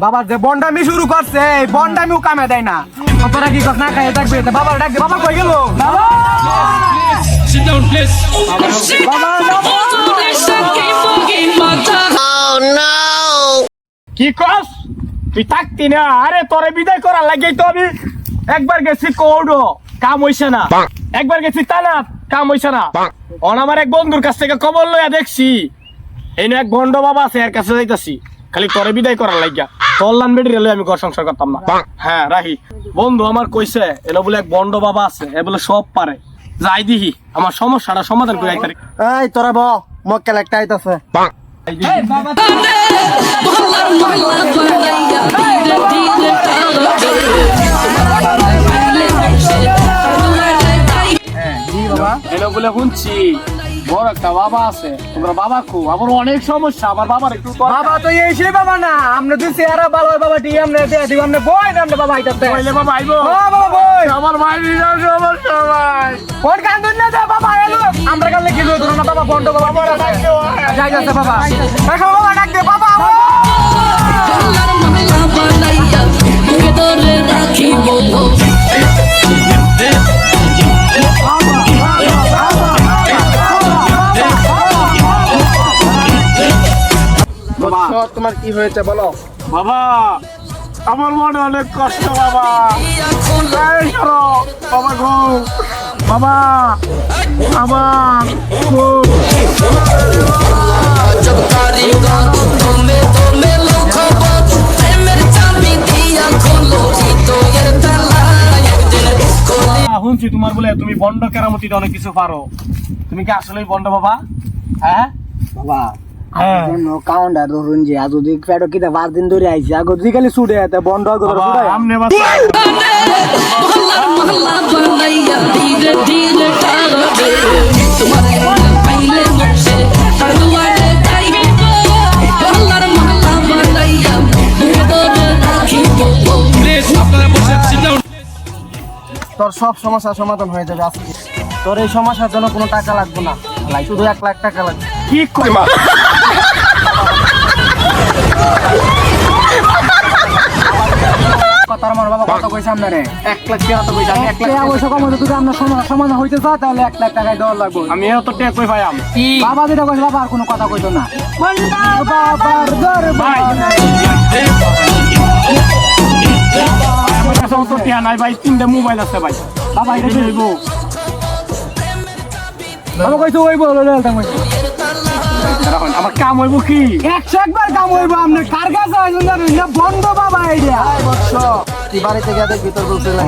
বাবার যে বন্ডামি শুরু করছে বন্ডামিও কামে দেয় না তোরা কি না খাই থাকবে বাবার ডাকবে বাবা কই গেল কি কস তুই থাকতি না আরে তোরে বিদায় করার লাগে তো আমি একবার গেছি কৌড়ো কাম হইছে না একবার গেছি তানা কাম হইছে না অন আমার এক বন্ধুর কাছ থেকে খবর লইয়া দেখছি এই এক ভণ্ড বাবা আছে এর কাছে যাইতাছি খালি তোরে বিদায় করার লাগিয়া তল্লান বেডি রেলে আমি ঘর সংসার করতাম না হ্যাঁ রাহি বন্ধু আমার কইছে এলো বলে এক ভণ্ড বাবা আছে এ বলে সব পারে যাই দিহি আমার সমস্যাটা সমাধান করে আইতারি এই তোরা ব মক্কেল একটা আইতাছে এলো বলে শুনছি বড় একটা বাবা আছে তোমরা বাবা খুব আমার অনেক সমস্যা আমার বাবার একটু বাবা তো এই সেই বাবা না আমরা তুই চেহারা ভালো বাবা টি আমরা দিব আমরা বই না আমরা বাবা আইতাছে কইলে বাবা আইবো হ্যাঁ বাবা বই আমার ভাই বিরাট সমস্যা ভাই কোন কান্দন না যা বাবা এলো আমরা কালে কি করব না বাবা বন্ধ বাবা বড় থাকতে যাই যাচ্ছে বাবা দেখো বাবা ডাক দে বাবা আল্লাহর মহল্লা বানাইয়া মুখে ধরে রাখিব তোমার কি হয়েছে বলো বাবা আমার মনে অনেক কষ্ট বাবা বাবা গো বাবা আমার শুনছি তোমার বলে তুমি বন্ড কেরামতিতে অনেক কিছু পারো তুমি কি আসলেই বন্ড বাবা হ্যাঁ বাবা কাউন্টার ধরুন যে আজ যদি পেটো কিটা 5 দিন ধরে আইছি আগে যদি খালি ছুটে যেতে বন্ধ করে ছুটাই আমনে বাস মোহল্লা মোহল্লা বানাইয়া ধীরে ধীরে টারবে তোমার পাইলে মুছে আর দুয়ারে যাইবে মোহল্লার মোহল্লা বানাইয়া মুখে ধরে রাখিব প্লিজ আপনারা বসে সিট তোর সব সমস্যার সমাধান হয়ে যাবে আজকে তোর এই সমস্যার জন্য কোনো টাকা লাগবে না শুধু 1 লাখ টাকা লাগবে কি কই মা কথার আমার বাবা কত কইছে আপনারে 1 লাখ টাকা তো কই আমি 1 লাখ টাকা পয়সা কম হতে যদি আপনার সমাধান হইতে চায় তাহলে 1 লাখ টাকায় দেওয়া লাগবে আমি এত টাকা কই ভাই আম বাবা যেটা কইছে বাবা আর কোনো কথা কইতো না বাবার দরবার আমার কাছে অত টাকা নাই ভাই 3টা মোবাইল আছে ভাই বাবা এটা হইব বাবা কইছো হইব ললটা কইছো আমার কাম হইব কি 101 বার কাম হইব আপনি কার কাছে আইছেন জানেন না বন্ধ বাবা আইডিয়া বৎস তুই বাড়িতে গিয়ে দেখ ভিতর বলছিলাম